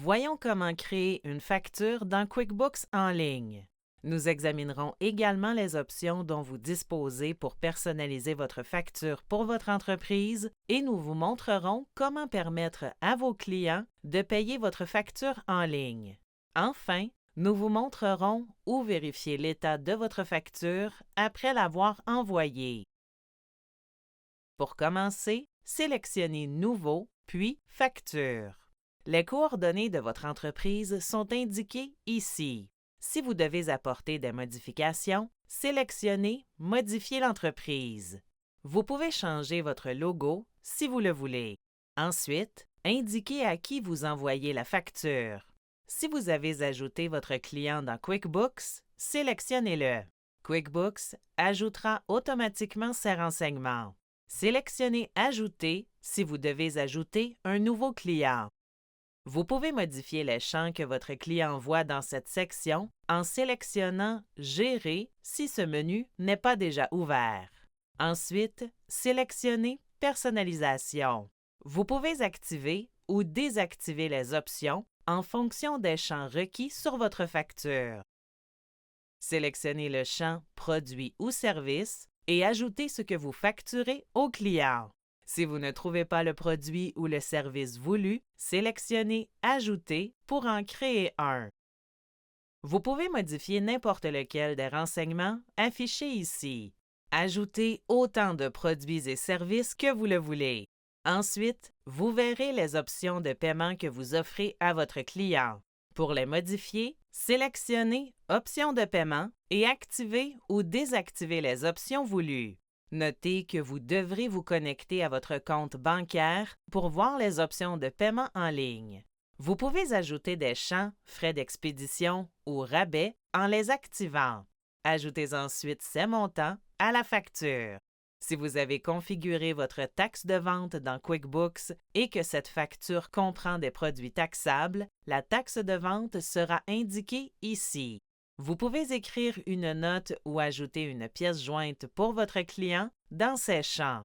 Voyons comment créer une facture dans QuickBooks en ligne. Nous examinerons également les options dont vous disposez pour personnaliser votre facture pour votre entreprise et nous vous montrerons comment permettre à vos clients de payer votre facture en ligne. Enfin, nous vous montrerons où vérifier l'état de votre facture après l'avoir envoyée. Pour commencer, sélectionnez Nouveau, puis Facture. Les coordonnées de votre entreprise sont indiquées ici. Si vous devez apporter des modifications, sélectionnez Modifier l'entreprise. Vous pouvez changer votre logo si vous le voulez. Ensuite, indiquez à qui vous envoyez la facture. Si vous avez ajouté votre client dans QuickBooks, sélectionnez-le. QuickBooks ajoutera automatiquement ces renseignements. Sélectionnez Ajouter si vous devez ajouter un nouveau client. Vous pouvez modifier les champs que votre client voit dans cette section en sélectionnant Gérer si ce menu n'est pas déjà ouvert. Ensuite, sélectionnez Personnalisation. Vous pouvez activer ou désactiver les options en fonction des champs requis sur votre facture. Sélectionnez le champ Produit ou Service et ajoutez ce que vous facturez au client. Si vous ne trouvez pas le produit ou le service voulu, sélectionnez Ajouter pour en créer un. Vous pouvez modifier n'importe lequel des renseignements affichés ici. Ajoutez autant de produits et services que vous le voulez. Ensuite, vous verrez les options de paiement que vous offrez à votre client. Pour les modifier, sélectionnez Options de paiement et activez ou désactivez les options voulues. Notez que vous devrez vous connecter à votre compte bancaire pour voir les options de paiement en ligne. Vous pouvez ajouter des champs Frais d'expédition ou rabais en les activant. Ajoutez ensuite ces montants à la facture. Si vous avez configuré votre taxe de vente dans QuickBooks et que cette facture comprend des produits taxables, la taxe de vente sera indiquée ici. Vous pouvez écrire une note ou ajouter une pièce jointe pour votre client dans ces champs.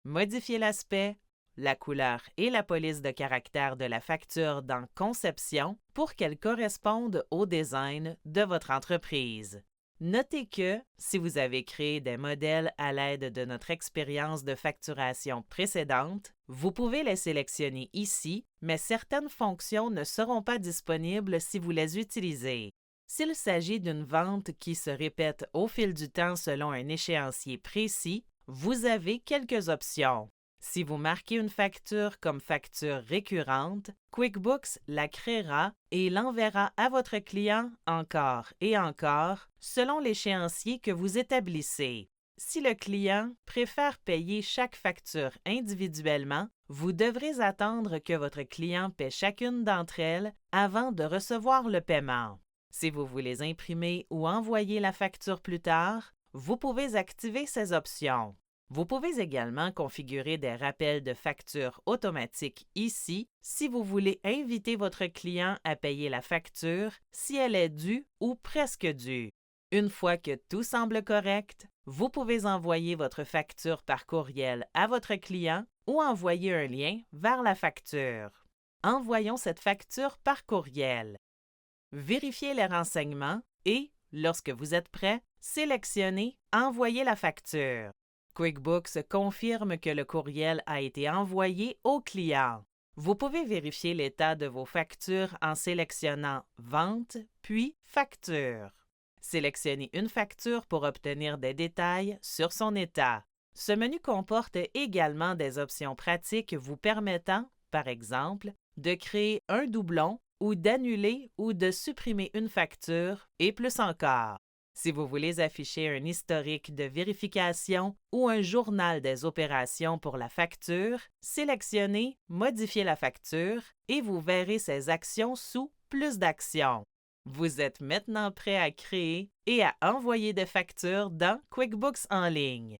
Modifiez l'aspect, la couleur et la police de caractère de la facture dans Conception pour qu'elle corresponde au design de votre entreprise. Notez que, si vous avez créé des modèles à l'aide de notre expérience de facturation précédente, vous pouvez les sélectionner ici, mais certaines fonctions ne seront pas disponibles si vous les utilisez. S'il s'agit d'une vente qui se répète au fil du temps selon un échéancier précis, vous avez quelques options. Si vous marquez une facture comme facture récurrente, QuickBooks la créera et l'enverra à votre client encore et encore selon l'échéancier que vous établissez. Si le client préfère payer chaque facture individuellement, vous devrez attendre que votre client paie chacune d'entre elles avant de recevoir le paiement. Si vous voulez imprimer ou envoyer la facture plus tard, vous pouvez activer ces options. Vous pouvez également configurer des rappels de facture automatiques ici si vous voulez inviter votre client à payer la facture si elle est due ou presque due. Une fois que tout semble correct, vous pouvez envoyer votre facture par courriel à votre client ou envoyer un lien vers la facture. Envoyons cette facture par courriel. Vérifiez les renseignements et, lorsque vous êtes prêt, sélectionnez Envoyer la facture. QuickBooks confirme que le courriel a été envoyé au client. Vous pouvez vérifier l'état de vos factures en sélectionnant Vente, puis Facture. Sélectionnez une facture pour obtenir des détails sur son état. Ce menu comporte également des options pratiques vous permettant, par exemple, de créer un doublon ou d'annuler ou de supprimer une facture et plus encore. Si vous voulez afficher un historique de vérification ou un journal des opérations pour la facture, sélectionnez Modifier la facture et vous verrez ces actions sous Plus d'actions. Vous êtes maintenant prêt à créer et à envoyer des factures dans QuickBooks en ligne.